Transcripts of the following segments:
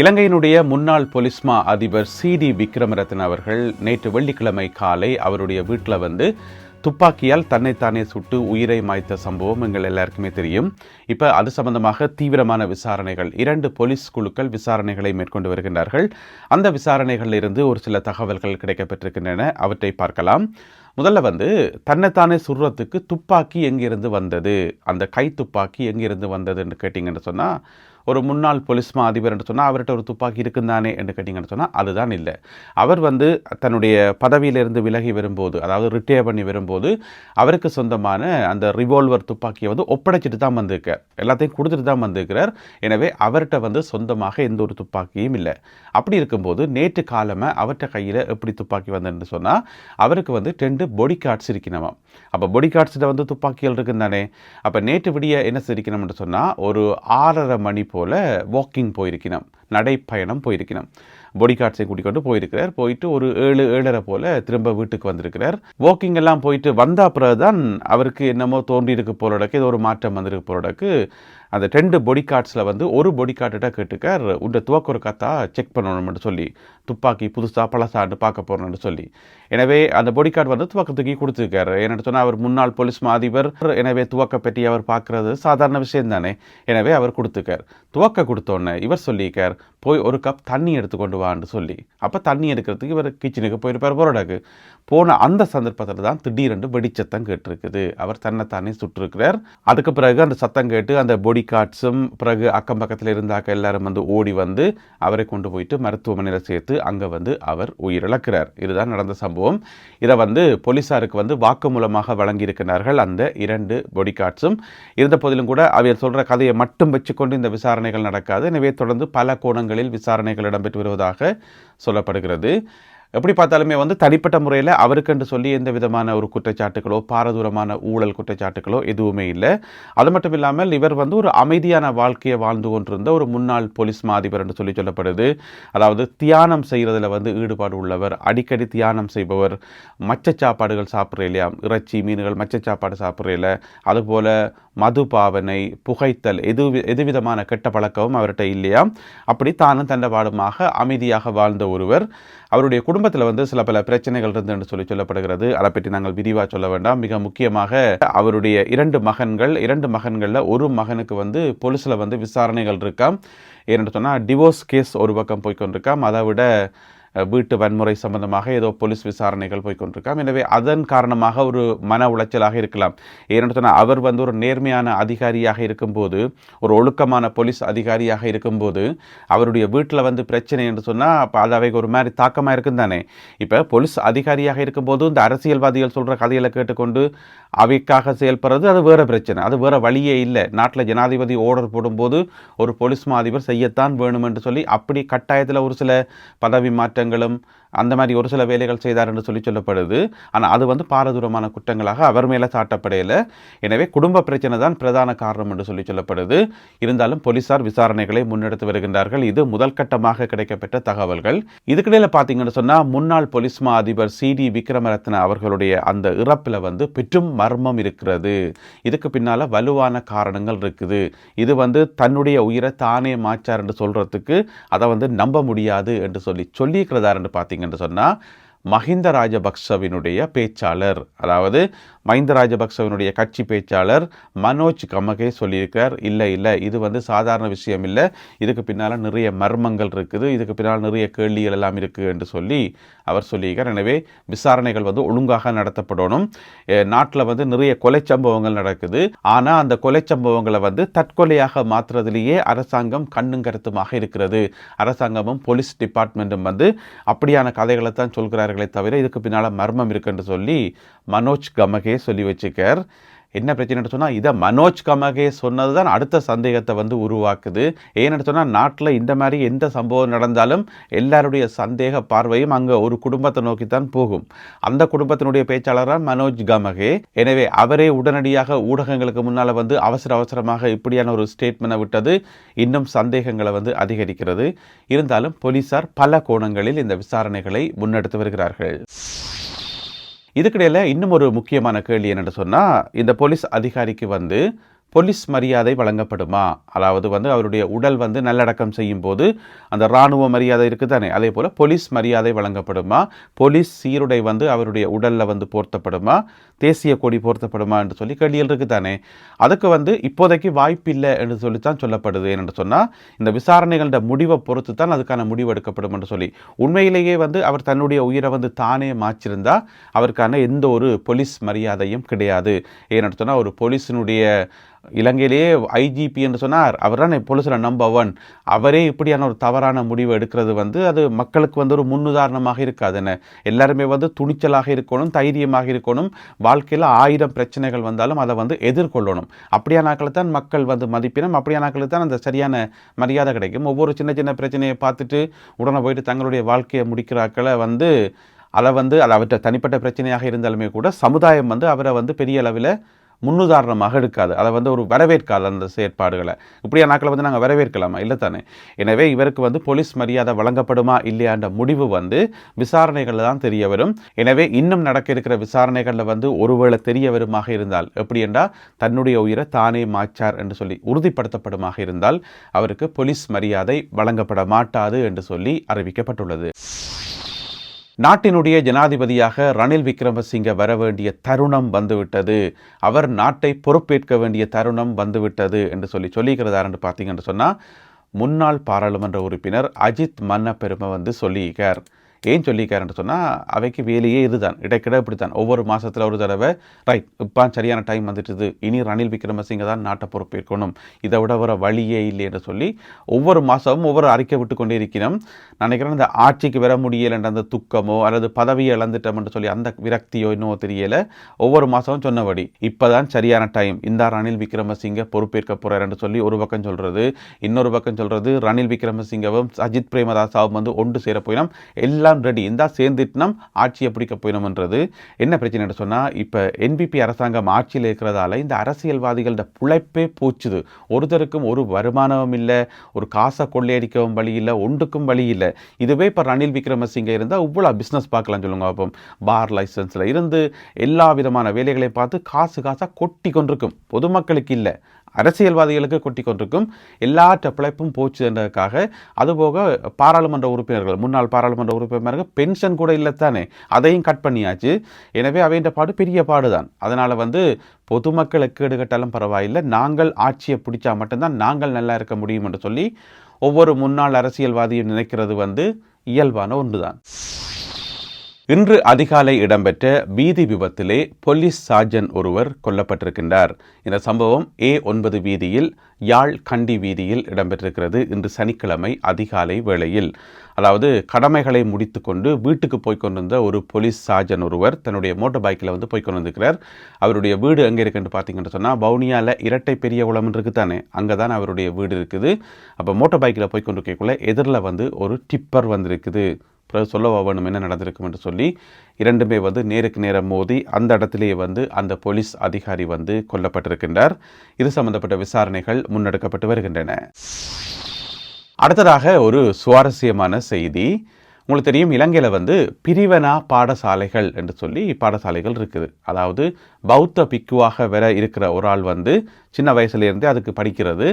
இலங்கையினுடைய முன்னாள் பொலிஸ்மா அதிபர் சி.டி. விக்ரமரத்ன அவர்கள் நேற்று வெள்ளிக்கிழமை காலை அவருடைய வீட்டில் துப்பாக்கியால் தன்னைத்தானே சுட்டு உயிரை மாய்த்த சம்பவம் எங்கள் எல்லாருக்குமே தெரியும். இப்போ அது சம்பந்தமாக தீவிரமான விசாரணைகள் 2 போலீஸ் குழுக்கள் விசாரணைகளை மேற்கொண்டு வருகின்றார்கள். அந்த விசாரணைகளில் இருந்து ஒரு சில தகவல்கள் கிடைக்கப்பட்டிருக்கின்றன. அவற்றை பார்க்கலாம். முதல்ல தன்னைத்தானே சுடுறதுக்கு துப்பாக்கி எங்கிருந்து வந்தது, அந்த கை துப்பாக்கி எங்கிருந்து வந்ததுன்னு கேட்டிங்கன்னு சொன்னால், ஒரு முன்னாள் பொலிஸ்மா அதிபர் என்று சொன்னால் அவர்கிட்ட ஒரு துப்பாக்கி இருக்குந்தானே என்று கேட்டிங்கன்னு சொன்னால் அதுதான் இல்லை. அவர் தன்னுடைய பதவியிலிருந்து விலகி வரும்போது, அதாவது ரிட்டையர் பண்ணி வரும்போது, அவருக்கு சொந்தமான அந்த ரிவால்வர் துப்பாக்கியை ஒப்படைச்சிட்டு தான் வந்திருக்கார். எல்லாத்தையும் கொடுத்துட்டு தான் வந்திருக்கிறார். எனவே அவர்கிட்ட சொந்தமாக எந்த ஒரு துப்பாக்கியும் இல்லை. அப்படி இருக்கும்போது நேற்று காலமாக அவர்கிட்ட கையில் எப்படி துப்பாக்கி வந்ததுன்னு சொன்னால், அவருக்கு 2 பொடி கார்ட்ஸ் இருக்கணுமாம். அப்போ பொடி கார்ட்ஸில் துப்பாக்கிகள் இருக்குந்தானே. அப்போ நேற்று விடிய என்ன இருக்கணும்னு சொன்னால், ஒரு 6:30 மணி போல் வாக்கிங் போயிருக்கணும், நடைப்பயணம் போயிருக்கணும். பொடி கார்ட்ஸை கூட்டிக்கொண்டு போயிருக்கிறார். போயிட்டு ஒரு 7-7:30 போல் திரும்ப வீட்டுக்கு வந்திருக்கிறார். வாக்கிங் எல்லாம் போயிட்டு வந்த பிறகு தான் அவருக்கு என்னமோ தோன்றியிருக்கு போலடக்கு, ஏதோ ஒரு மாற்றம் வந்திருக்கு போலடக்கு. அந்த 2 பொடி கார்ட்ஸில் ஒரு பொடி கார்ட்ட கேட்டுக்கார், உன்னை துவக்க ஒரு கத்தா செக் பண்ணணும்னு சொல்லி, துப்பாக்கி புதுசாக பழசாண்டு பார்க்க போகிறோன்னு சொல்லி. எனவே அந்த பொடி கார்டு துவக்கத்துக்கு கொடுத்துருக்காரு. என்னென்னு சொன்னால் அவர் முன்னாள் பொலிஸ்மா அதிபர், எனவே துவக்க பெட்டி அவர் பார்க்குறது சாதாரண விஷயம் தானே. எனவே அவர் கொடுத்துருக்கார். துவக்க கொடுத்தோன்னே இவர் சொல்லியிருக்கார், போய் ஒரு கப் தண்ணி எடுத்துக்கொண்டு வான்னு சொல்லி. அப்போ தண்ணி எடுக்கிறதுக்கு இவர் கிச்சனுக்கு போயிருப்பார் போராடாக்கு. போன அந்த சந்தர்ப்பத்தில் தான் திடீரென்று வெடிச்சத்தம் கேட்டிருக்குது. அவர் தன்னைத்தானே சுட்டிருக்கிறார். அதுக்கு பிறகு அந்த சத்தம் கேட்டு அந்த பொடி கார்ட்ஸும் பிறகு அக்கம் பக்கத்தில் இருந்தாக்க எல்லாரும் ஓடி அவரை கொண்டு போயிட்டு மருத்துவமனையில் சேர்த்து அங்கே அவர் உயிரிழக்கிறார். இதுதான் நடந்த சம்பவம். இதை போலீஸாருக்கு வாக்குமூலமாக வழங்கியிருக்கிறார்கள் அந்த 2 பொடி கார்ட்ஸும். இருந்த போதிலும் கூட அவர் சொல்கிற கதையை மட்டும் வச்சுக்கொண்டு இந்த விசாரணைகள் நடக்காது. எனவே தொடர்ந்து பல கோணங்களில் விசாரணைகள் இடம்பெற்று வருவதாக சொல்லப்படுகிறது. எப்படி பார்த்தாலுமே தனிப்பட்ட முறையில் அவருக்கென்று சொல்லி எந்த விதமான ஒரு குற்றச்சாட்டுகளோ பாரதூரமான ஊழல் குற்றச்சாட்டுகளோ எதுவுமே இல்லை. அது மட்டும் இல்லாமல் இவர் ஒரு அமைதியான வாழ்க்கையை வாழ்ந்து கொண்டிருந்த ஒரு முன்னாள் பொலிஸ்மா அதிபர் என்று சொல்லப்படுது. அதாவது தியானம் செய்கிறதுல ஈடுபாடு உள்ளவர், அடிக்கடி தியானம் செய்பவர், மச்ச சாப்பாடுகள் சாப்பிட்ற இல்லையா, இறைச்சி மீன்கள் மச்ச சாப்பாடு சாப்பிட்ற இல்லை, அதுபோல் மது பாவனை, புகைத்தல், எதுவிதமான கெட்ட பழக்கமும் அவர்கிட்ட இல்லையா. அப்படி தானும் தண்டவாடுமாக அமைதியாக வாழ்ந்த ஒருவர். அவருடைய குடும்பத்தில் சில பல பிரச்சனைகள் இருந்து என்று சொல்லப்படுகிறது. அதை பற்றி நாங்கள் விரிவாக சொல்ல வேண்டாம். மிக முக்கியமாக அவருடைய 2 மகன்கள், 2 மகன்களில் ஒரு மகனுக்கு போலீஸில் விசாரணைகள் இருக்காம். ஏன்னு சொன்னால் டிவோர்ஸ் கேஸ் ஒரு பக்கம் போய்கொண்டிருக்காம். அதை விட வீட்டு வன்முறை சம்பந்தமாக ஏதோ போலீஸ் விசாரணைகள் போய்கொண்டிருக்காம். எனவே அதன் காரணமாக ஒரு மன உளைச்சலாக இருக்கலாம். ஏன்னு சொன்னால் அவர் ஒரு நேர்மையான அதிகாரியாக இருக்கும்போது, ஒரு ஒழுக்கமான போலீஸ் அதிகாரியாக இருக்கும்போது அவருடைய வீட்டில் பிரச்சனை என்று சொன்னால் அப்போ அது அவைக்கு ஒரு மாதிரி தாக்கமாக இருக்கும் தானே. இப்போ போலீஸ் அதிகாரியாக இருக்கும்போது இந்த அரசியல்வாதிகள் சொல்கிற கதைகளை கேட்டுக்கொண்டு அவைக்காக செயல்படுறது அது வேறு பிரச்சனை, அது வேறு வழியே இல்லை. நாட்டில் ஜனாதிபதி ஆர்டர் போடும்போது ஒரு போலீஸ் அதிபர் செய்யத்தான் வேணும் என்று சொல்லி அப்படி கட்டாயத்தில் ஒரு சில பதவி மாற்றங்களும் அந்த மாதிரி ஒரு சில வேலைகள் செய்தார் என்று சொல்லப்படுது. ஆனால் அது பாரதூரமான குற்றங்களாக அவர் மேலே சாட்டப்படையில. எனவே குடும்ப பிரச்சனை தான் பிரதான காரணம் என்று சொல்லப்படுது. இருந்தாலும் போலீசார் விசாரணைகளை முன்னெடுத்து வருகின்றார்கள். இது முதல் கட்டமாக கிடைக்கப்பட்ட தகவல்கள். இதுக்கிடையில் பார்த்தீங்கன்னு சொன்னால் முன்னாள் பொலிஸ்மா அதிபர் சி.டி. விக்ரமரத்ன அவர்களுடைய அந்த இறப்பில் பெற்றும் மர்மம் இருக்கிறது. இதுக்கு பின்னால் வலுவான காரணங்கள் இருக்குது. இது தன்னுடைய உயிரை தானே மாச்சார் என்று சொல்கிறதுக்கு அதை நம்ப முடியாது என்று சொல்லியிருக்கிறதார் என்று பார்த்தீங்க என்று சொன்னால், மஹிந்த ராஜபக்சவினுடைய பேச்சாளர், அதாவது மஹிந்த ராஜபக்சவினுடைய கட்சி பேச்சாளர் மனோஜ் கமகே சொல்லியிருக்கார், இல்லை இது சாதாரண விஷயம் இல்லை, இதுக்கு பின்னால் நிறைய மர்மங்கள் இருக்குது, இதுக்கு பின்னால் நிறைய கேள்விகள் எல்லாம் இருக்குது என்று அவர் சொல்லியிருக்கார். எனவே விசாரணைகள் ஒழுங்காக நடத்தப்படணும். நாட்டில் நிறைய கொலை சம்பவங்கள் நடக்குது. ஆனால் அந்த கொலை சம்பவங்களை தற்கொலையாக மாற்றுறதுலேயே அரசாங்கம் கண்ணும் கருத்துமாக இருக்கிறது. அரசாங்கமும் போலீஸ் டிபார்ட்மெண்ட்டும் அப்படியான கதைகளை தான் சொல்கிறார்களே தவிர இதுக்கு பின்னால் மர்மம் இருக்குன்னு மனோஜ் கமகே சொல்லி வச்சுக்கார். என்ன பிரச்சனைன்னு சொன்னால், இதை மனோஜ் கமகே சொன்னது தான் அடுத்த சந்தேகத்தை உருவாக்குது. ஏன்னு சொன்னால் நாட்டில் இந்த மாதிரி எந்த சம்பவம் நடந்தாலும் எல்லாருடைய சந்தேக பார்வையும் அங்கே ஒரு குடும்பத்தை நோக்கித்தான் போகும். அந்த குடும்பத்தினுடைய பேச்சாளரான மனோஜ் கமகே. எனவே அவரே உடனடியாக ஊடகங்களுக்கு முன்னால் அவசரமாக இப்படியான ஒரு ஸ்டேட்மெண்ட்டை விட்டது இன்னும் சந்தேகங்களை அதிகரிக்கிறது. இருந்தாலும் போலீசார் பல கோணங்களில் இந்த விசாரணைகளை முன்னெடுத்து வருகிறார்கள். இதுக்கிடையில் இன்னும் ஒரு முக்கியமான கேள்வி என்னென்னு சொன்னால், இந்த போலீஸ் அதிகாரிக்கு போலீஸ் மரியாதை வழங்கப்படுமா? அதாவது அவருடைய உடல் நல்லடக்கம் செய்யும் போது அந்த இராணுவ மரியாதை இருக்குது தானே, அதே போல் போலீஸ் மரியாதை வழங்கப்படுமா? போலீஸ் சீருடை அவருடைய உடலில் போர்த்தப்படுமா? தேசிய கொடி போர்த்தப்படுமா என்று சொல்லி கேள்விகள் இருக்குது தானே. அதுக்கு இப்போதைக்கு வாய்ப்பில்லை என்று சொல்லித்தான் சொல்லப்படுது. என்று சொன்னால் இந்த விசாரணைகளோட முடிவை பொறுத்து தான் அதுக்கான முடிவு எடுக்கப்படும் என்று சொல்லி, உண்மையிலேயே அவர் தன்னுடைய உயிரை தானே மாற்றிருந்தா அவருக்கான எந்த ஒரு போலீஸ் மரியாதையும் கிடையாது. ஏன்னு சொன்னால் ஒரு போலீஸினுடைய இலங்கையிலேயே ஐஜிபி என்று சொன்னார், அவர் தான் போலீஸில் நம்பர் 1. அவரே இப்படியான ஒரு தவறான முடிவு எடுக்கிறது அது மக்களுக்கு ஒரு முன்னுதாரணமாக இருக்காது. என்ன எல்லாருமே துணிச்சலாக இருக்கணும், தைரியமாக இருக்கணும், வாழ்க்கையில் 1000 பிரச்சனைகள் வந்தாலும் அதை எதிர்கொள்ளணும். அப்படியான ஆக்களை தான் மக்கள் மதிப்பினம், அப்படியான ஆக்களுக்கு தான் அந்த சரியான மரியாதை கிடைக்கும். ஒவ்வொரு சின்ன சின்ன பிரச்சனையை பார்த்துட்டு உடனே போயிட்டு தங்களுடைய வாழ்க்கையை முடிக்கிற ஆக்களை அதை அது அவற்றை தனிப்பட்ட பிரச்சனையாக இருந்தாலுமே கூட சமுதாயம் அவரை பெரிய அளவில் முன்னுதாரணமாக எடுக்காது. அதை ஒரு வரவேற்காது அந்த செயற்பாடுகளை. இப்படியா நாட்களை நாங்கள் வரவேற்கலாமா? இல்லை தானே. எனவே இவருக்கு போலீஸ் மரியாதை வழங்கப்படுமா இல்லையான்ற முடிவு விசாரணைகளில் தான் தெரிய வரும். எனவே இன்னும் நடக்க இருக்கிற விசாரணைகளில் ஒருவேளை தெரிய வருமாக இருந்தால், எப்படி என்றால் தன்னுடைய உயிரை தானே மாச்சார் என்று சொல்லி உறுதிப்படுத்தப்படுமாக இருந்தால் அவருக்கு போலீஸ் மரியாதை வழங்கப்பட மாட்டாது என்று சொல்லி அறிவிக்கப்பட்டுள்ளது. நாட்டினுடைய ஜனாதிபதியாக ரணில் விக்ரமசிங்க வர வேண்டிய தருணம் வந்துவிட்டது, அவர் நாட்டை பொறுப்பேற்க வேண்டிய தருணம் வந்துவிட்டது என்று சொல்லிக்கிறதார் என்று பார்த்தீங்கன்னு சொன்னால், முன்னாள் பாராளுமன்ற உறுப்பினர் அஜித் மன்னபெருமை சொல்லியிருக்கார். ஏன் சொல்லியிருக்காருன்னு சொன்னால், அவைக்கு வேலையே இதுதான், இடைக்கிட இப்படித்தான் ஒவ்வொரு மாதத்தில் ஒரு தடவை ரைட் இப்போ சரியான டைம் வந்துட்டுது, இனி ரணில் விக்ரமசிங்க தான் நாட்டை பொறுப்பேற்கணும், இதை விட வர வழியே இல்லை என்று சொல்லி ஒவ்வொரு மாதமும் ஒவ்வொரு அறிக்கை விட்டு கொண்டே இருக்கிறோம். நினைக்கிறேன் இந்த ஆட்சிக்கு வர முடியலைன்ற அந்த துக்கமோ அல்லது பதவியை இழந்துட்டோம்னு சொல்லி அந்த விரக்தியோ இன்னும் தெரியலை. ஒவ்வொரு மாதமும் சொன்னபடி இப்போ தான் சரியான டைம், இந்த ரணில் விக்ரமசிங்க பொறுப்பேற்க போகிறாருன்னு சொல்லி ஒரு பக்கம் சொல்கிறது, இன்னொரு பக்கம் சொல்கிறது ரணில் விக்ரமசிங்கவும் அஜித் பிரேமதாசாவும் ஒன்று சேர போயினோம், எல்லாம் ரெடி, இந்த சேர்ந்துட்டு ஆட்சியை பிடிக்க போயினோம்ன்றது. என்ன பிரச்சனை சொன்னால், இப்போ என்பிபி அரசாங்கம் ஆட்சியில் இருக்கிறதால இந்த அரசியல்வாதிகளோட பிழைப்பே போச்சுது. ஒருத்தருக்கும் ஒரு வருமானமும் இல்லை, ஒரு காசை கொள்ளையடிக்கவும் வழி இல்லை, ஒன்றுக்கும் வழி இல்லை. இதுவே இப்போ ரணில் விக்ரமசிங்க இருந்தால் இவ்வளோ பிஸ்னஸ் பார்க்கலாம் சொல்லுங்க. அப்போ பார் லைசன்ஸில் இருந்து எல்லா விதமான வேலைகளை பார்த்து காசாக கொட்டி கொண்டிருக்கும். பொதுமக்களுக்கு இல்லை, அரசியல்வாதிகளுக்கு கொட்டி கொண்டிருக்கும். எல்லாற்ற பிழைப்பும் போச்சு என்றதுக்காக. அதுபோக பாராளுமன்ற உறுப்பினர்கள், முன்னாள் பாராளுமன்ற உறுப்பினர்கள் பென்ஷன் கூட இல்லைத்தானே, அதையும் கட் பண்ணியாச்சு. எனவே அவைன்ற பாடு பெரிய பாடுதான். அதனால் பொதுமக்களுக்கு எடுக்கட்டாலும் பரவாயில்லை, நாங்கள் ஆட்சியை பிடிச்சா மட்டும்தான் நாங்கள் நல்லா இருக்க முடியும் என்று சொல்லி ஒவ்வொரு முன்னாள் அரசியல்வாதியும் நினைக்கிறது இயல்பான ஒன்றுதான். இன்று அதிகாலை இடம்பெற்ற வீதி விபத்திலே போலீஸ் சார்ஜன் ஒருவர் கொல்லப்பட்டிருக்கின்றார். இந்த சம்பவம் A9 வீதியில், யாழ் கண்டி வீதியில் இடம்பெற்றிருக்கிறது. இன்று சனிக்கிழமை அதிகாலை வேளையில், அதாவது கடமைகளை முடித்து கொண்டு வீட்டுக்கு போய்கொண்டிருந்த ஒரு போலீஸ் சார்ஜன் ஒருவர் தன்னுடைய மோட்டர் பைக்கில் போய்கொண்டிருக்கிறார். அவருடைய வீடு எங்கே இருக்குன்னு பார்த்தீங்கன்னு சொன்னால், வவுனியாவில் இரட்டை பெரிய குளம் இருக்குது தானே, அங்கே தான் அவருடைய வீடு இருக்குது. அப்போ மோட்டர் பைக்கில் போய்கொண்டிருக்கக்குள்ள எதிரில் ஒரு டிப்பர் வந்திருக்குது. பிறகு சொல்ல வேணும் என்ன நடந்திருக்கும் என்று சொல்லி இரண்டுமே நேருக்கு நேரம் மோதி அந்த இடத்திலேயே அந்த போலீஸ் அதிகாரி கொல்லப்பட்டிருக்கின்றார். இது சம்பந்தப்பட்ட விசாரணைகள் முன்னெடுக்கப்பட்டு வருகின்றன. அடுத்ததாக ஒரு சுவாரஸ்யமான செய்தி. உங்களுக்கு தெரியும், இலங்கையில் பிரிவனா பாடசாலைகள் என்று சொல்லி பாடசாலைகள் இருக்குது. அதாவது பௌத்த பிக்குவாக வர இருக்கிற ஒரு ஆள் சின்ன வயசுலேருந்தே அதுக்கு படிக்கிறது.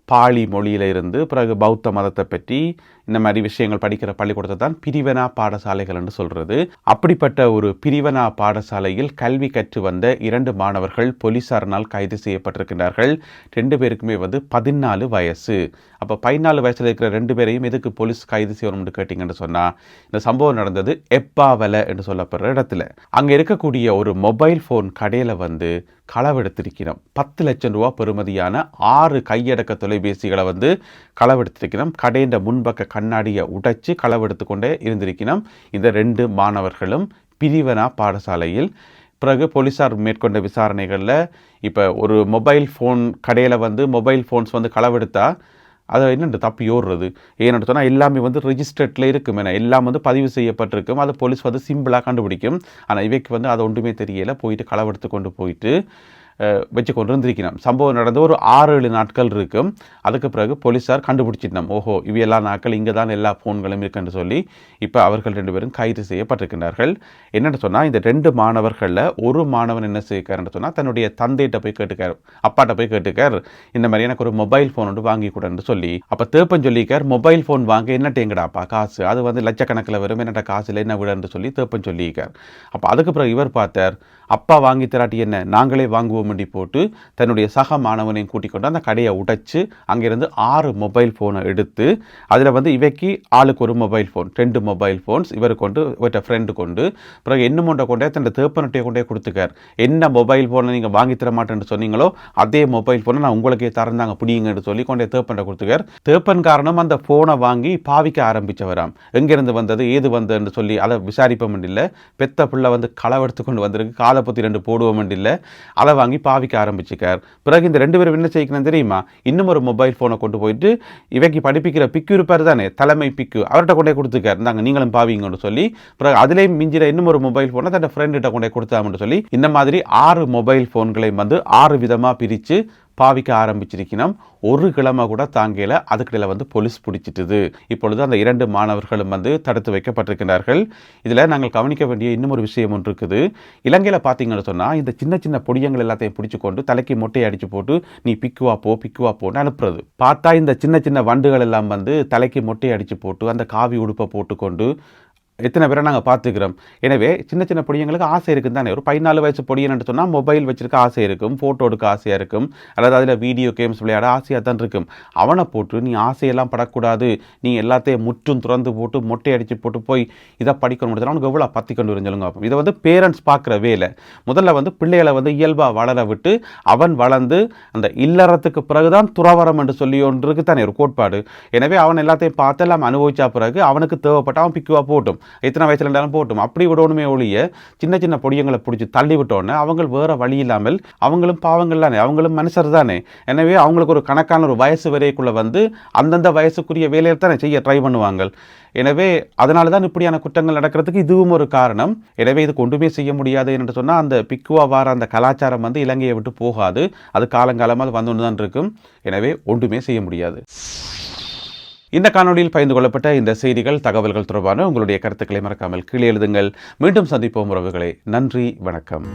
பாலி மொழியில் இருந்து பிறகு பௌத்த மதத்தை பற்றி இந்த மாதிரி விஷயங்கள் படிக்கிற பள்ளிக்கூடத்தை தான் பிரிவனா பாடசாலைகள் என்று சொல்கிறது. அப்படிப்பட்ட ஒரு பிரிவனா பாடசாலையில் கல்வி கற்று வந்த 2 மாணவர்கள் போலீசாரினால் கைது செய்யப்பட்டிருக்கிறார்கள். 2 பேருக்குமே 14 வயசு. அப்போ 14 வயசில் இருக்கிற 2 பேரையும் எதுக்கு போலீஸ் கைது செய்யணும்னு கேட்டிங்கன்னு சொன்னால், இந்த சம்பவம் நடந்தது எப்பாவலை என்று சொல்லப்படுற இடத்துல. அங்கே இருக்கக்கூடிய ஒரு மொபைல் ஃபோன் கடையில் களவெடுத்திருக்கிறோம். 10 லட்சம் ரூபா பெறுமதியான 6 கையடக்க தொலைபேசிகளை களவெடுத்திருக்கிறோம். கடையின் முன்பக்க கண்ணாடியை உடைச்சு களவெடுத்து கொண்டே இருந்திருக்கிறோம் இந்த 2 மாணவர்களும் பிரிவனா பாடசாலையில். பிறகு போலீஸார் மேற்கொண்ட விசாரணைகளில் இப்போ ஒரு மொபைல் ஃபோன் கடையில் மொபைல் ஃபோன்ஸ் களவெடுத்தா அதை என்னென்று தப்பி ஓடுறது. ஏன்னு சொன்னால் எல்லாமே ரிஜிஸ்டர்டில் இருக்கும், ஏன்னா எல்லாம் பதிவு செய்யப்பட்டிருக்கும். அதை போலீஸ் சிம்பிளாக கண்டுபிடிக்கும். ஆனால் இவைக்கு அது ஒன்றுமே தெரியலை. போயிட்டு களவெடுத்து கொண்டு போயிட்டு வச்சு கொண்டு இருந்திருக்கணும். சம்பவம் நடந்து ஒரு 6-7 நாட்கள் இருக்கும். அதுக்கு பிறகு போலீஸார் கண்டுபிடிச்சிட்டோம், ஓஹோ இவையெல்லா நாட்கள் இங்கே தான் எல்லா ஃபோன்களும் இருக்குன்னு சொல்லி இப்போ அவர்கள் 2 பேரும் கைது செய்யப்பட்டிருக்கிறார்கள். என்னென்னு சொன்னால் இந்த 2 மாணவர்களில் ஒரு மாணவன் என்ன செய்யக்காருன்னு சொன்னால் தன்னுடைய தந்தையிட்ட போய் கேட்டுக்கார், அப்பாட்ட போய் கேட்டுக்கார், இந்த மாதிரி எனக்கு ஒரு மொபைல் ஃபோன் ஒன்று வாங்கி கொடுன்னு சொல்லி. அப்போ தேப்பன் சொல்லிக்கார், மொபைல் ஃபோன் வாங்க என்னட்ட எங்கடாப்பா காசு, அது வந்து லட்சக்கணக்கில் வரும், என்னட்ட காசு இல்லை என்ன விடன்னு சொல்லி தேப்பன் சொல்லியிருக்கார். அப்போ அதுக்கு பிறகு இவர் பார்த்தார், அப்பா வாங்கி தராட்டி என்ன நாங்களே வாங்குவோம் போட்டு தன்னுடைய சக மாணவனையும் கூட்டிக் கொண்டு அந்த கடையை உடைச்சு அங்கிருந்து 6 மொபைல் ஃபோனை எடுத்து அதில் வந்து இவைக்கு ஆளுக்கு ஒரு மொபைல் ஃபோன், 2 மொபைல் ஃபோன்ஸ் இவர் கொண்டு இவற்ற ஃப்ரெண்டு கொண்டு பிறகு என்னமோண்ட கொண்டே தன் தேப்பனட்டையை கொண்டே கொடுத்துக்கார். என்ன மொபைல் ஃபோனை நீங்கள் வாங்கி தர மாட்டேன்னு சொன்னீங்களோ அதே மொபைல் ஃபோனை நான் உங்களுக்கே தரந்தாங்க பிடிங்கன்னு சொல்லி கொண்டே தேப்பன்ட்ட கொடுத்துக்கார். தேப்பன் காரணம் அந்த ஃபோனை வாங்கி பாவிக்க ஆரம்பித்தவராம். எங்கேருந்து வந்தது ஏது வந்ததுன்னு சொல்லி அதை விசாரிப்போம் இல்லை, பெத்த பிள்ளை வந்து களவெடுத்து கொண்டு வந்திருக்கு, காலை பற்றி 2 போடுவோம் இல்லை, அதை வாங்கி பாவிக்க ஆரம்பிச்சுக்கார். பிறகு இந்த 2 பேரும் என்ன செய்யணும் தெரியுமா, இன்னும் ஒரு மொபைல் ஃபோனை கொண்டு போயிட்டு இவைக்கு படிப்பிக்கிற பிக்கு இருப்பார் தானே தலைமை பிக்கு, அவர்கிட்ட கொண்டே கொடுத்துக்கார், இருந்தாங்க நீங்களும் பாவிங்கன்னு சொல்லி. பிறகு அதிலேயும் மிஞ்சிற இன்னும் ஒரு மொபைல் ஃபோனை தன் ஃப்ரெண்ட்கிட்ட கொண்டே கொடுத்தாமன்னு சொல்லி இந்த மாதிரி 6 மொபைல் ஃபோன்களையும் வந்து 6 விதமாக பிரித்து பாவிக்க ஆரம்பிச்சிருக்கணும். ஒரு கிழமை கூட தாங்கல, அதுக்கிடையில் வந்து போலீஸ் பிடிச்சிட்டுது. இப்பொழுது அந்த 2 மாணவர்களும் வந்து தடுத்து வைக்கப்பட்டிருக்கிறார்கள். இதில் நாங்கள் கவனிக்க வேண்டிய இன்னும் ஒரு விஷயம் ஒன்று இருக்குது. இலங்கையில் பார்த்தீங்கன்னு சொன்னால் இந்த சின்ன சின்ன பொடியங்கள் எல்லாத்தையும் பிடிச்சி கொண்டு தலைக்கு மொட்டையை அடித்து போட்டு நீ பிக்குவா போன்னு அனுப்புறது. பார்த்தா இந்த சின்ன சின்ன வண்டுகள் எல்லாம் வந்து தலைக்கு மொட்டையை அடித்து போட்டு அந்த காவி உடுப்பை போட்டுக்கொண்டு எத்தனை பேரை நாங்கள் பார்த்துக்கிறோம். எனவே சின்ன சின்ன பொடியங்களுக்கு ஆசை இருக்குது தானே. ஒரு 14 வயசு பொடியன்னு சொன்னால் மொபைல் வச்சிருக்க ஆசை இருக்கும், ஃபோட்டோ எடுக்க ஆசையாக இருக்கும், அல்லது அதில் வீடியோ கேம்ஸ் விளையாட ஆசையாக தான் இருக்கும். அவனை போட்டு நீ ஆசையெல்லாம் படக்கூடாது, நீ எல்லாத்தையும் முற்றும் துறந்து போட்டு மொட்டை அடித்து போட்டு போய் இதை படிக்கணும் முடியாது, அவனுக்கு எவ்வளோ பற்றி கொண்டு வருஞ்சலுங்க. இதை வந்து பேரண்ட்ஸ் பார்க்குற வேலை. முதல்ல வந்து பிள்ளைகளை வந்து இயல்பாக வளர விட்டு அவன் வளர்ந்து அந்த இல்லறத்துக்கு பிறகுதான் துறவரம் என்று சொல்லி ஒன்றுக்கு தானே ஒரு கோட்பாடு. எனவே அவன் எல்லாத்தையும் பார்த்து எல்லாம் அனுபவிச்சா பிறகு அவனுக்கு தேவைப்பட்ட அவன் பிக்குவா போட்டும், எத்தனை வயசுல இருந்தாலும் போட்டும், அப்படி விடணுமே ஒழிய சின்ன சின்ன பொடியங்களை பிடிச்சி தள்ளி விட்டோன்னு அவங்க வேற வழி இல்லாமல் அவங்களும் பாவங்கள் தானே, அவங்களும் மனுஷர் தானே. எனவே அவங்களுக்கு ஒரு கணக்கான ஒரு வயசு வரைக்குள்ள வந்து அந்தந்த வயசுக்குரிய வேலையை தானே செய்ய ட்ரை பண்ணுவாங்க. எனவே அதனால தான் இப்படியான குற்றங்கள் நடக்கிறதுக்கு இதுவும் ஒரு காரணம். எனவே இதுக்கு ஒன்றுமே செய்ய முடியாது என்று சொன்னால் அந்த பிக்குவா வார அந்த கலாச்சாரம் வந்து இலங்கையை விட்டு போகாது, அது காலங்காலமாக அது வந்து ஒன்று தான் இருக்கும். எனவே ஒன்றுமே செய்ய முடியாது. இந்த காணொலியில் பகிர்ந்து கொள்ளப்பட்ட இந்த செய்திகள் தகவல்கள் தொடர்பான உங்களுடைய கருத்துக்களை மறக்காமல் கீழே எழுதுங்கள். மீண்டும் சந்திப்போம் உறவுகளே. நன்றி, வணக்கம்.